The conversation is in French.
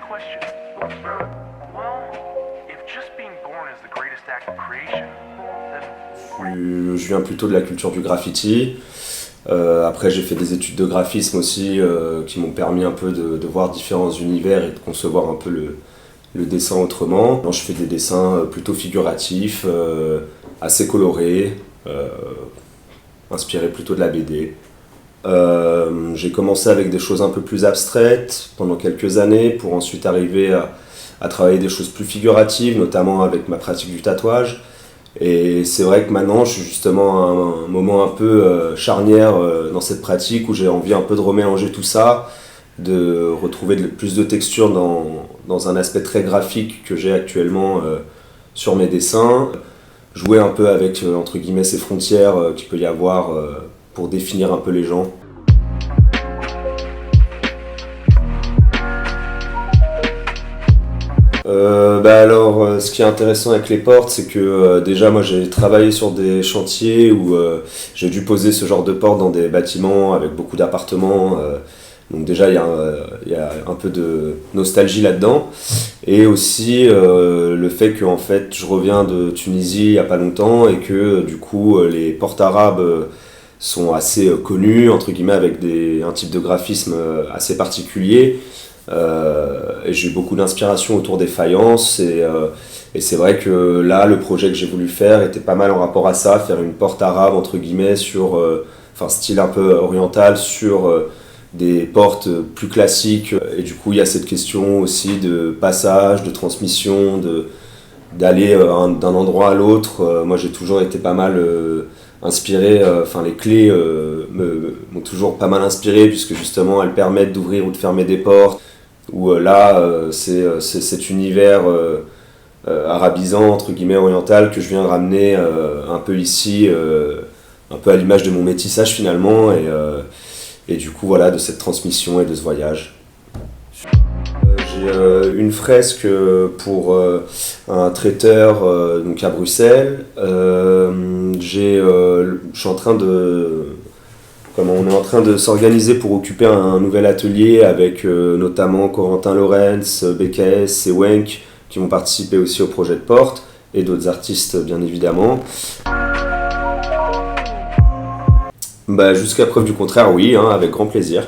question. Well, if just being born is the greatest act of creation, then Je viens plutôt de la culture du graffiti. Après, j'ai fait des études de graphisme aussi qui m'ont permis un peu de voir différents univers et de concevoir un peu le dessin autrement. Je fais des dessins plutôt figuratifs, assez colorés, inspirés plutôt de la BD. J'ai commencé avec des choses un peu plus abstraites pendant quelques années pour ensuite arriver à travailler des choses plus figuratives, notamment avec ma pratique du tatouage. Et c'est vrai que maintenant je suis justement à un moment un peu charnière dans cette pratique où j'ai envie un peu de remélanger tout ça, de retrouver plus de texture dans un aspect très graphique que j'ai actuellement sur mes dessins, jouer un peu avec entre guillemets ces frontières qu'il peut y avoir pour définir un peu les gens. Ce qui est intéressant avec les portes, c'est que déjà moi j'ai travaillé sur des chantiers où j'ai dû poser ce genre de portes dans des bâtiments avec beaucoup d'appartements. Donc déjà il y a un peu de nostalgie là-dedans. Et aussi le fait que en fait, je reviens de Tunisie il n'y a pas longtemps et que du coup les portes arabes sont assez connues, entre guillemets, avec un type de graphisme assez particulier. Et j'ai eu beaucoup d'inspiration autour des faïences et c'est vrai que là le projet que j'ai voulu faire était pas mal en rapport à ça, faire une porte arabe entre guillemets sur style un peu oriental sur des portes plus classiques et du coup il y a cette question aussi de passage, de transmission, d'aller d'un endroit à l'autre. Moi j'ai toujours été pas mal inspiré, les clés m'ont toujours pas mal inspiré puisque justement elles permettent d'ouvrir ou de fermer des portes. Où c'est cet univers arabisant, entre guillemets oriental, que je viens ramener un peu ici, un peu à l'image de mon métissage finalement, et du coup voilà, de cette transmission et de ce voyage. J'ai une fresque pour un traiteur donc à Bruxelles. On est en train de s'organiser pour occuper un nouvel atelier avec notamment Corentin Lorenz, BKS et Wenk qui vont participer aussi au projet de porte et d'autres artistes bien évidemment. Jusqu'à preuve du contraire, oui, avec grand plaisir.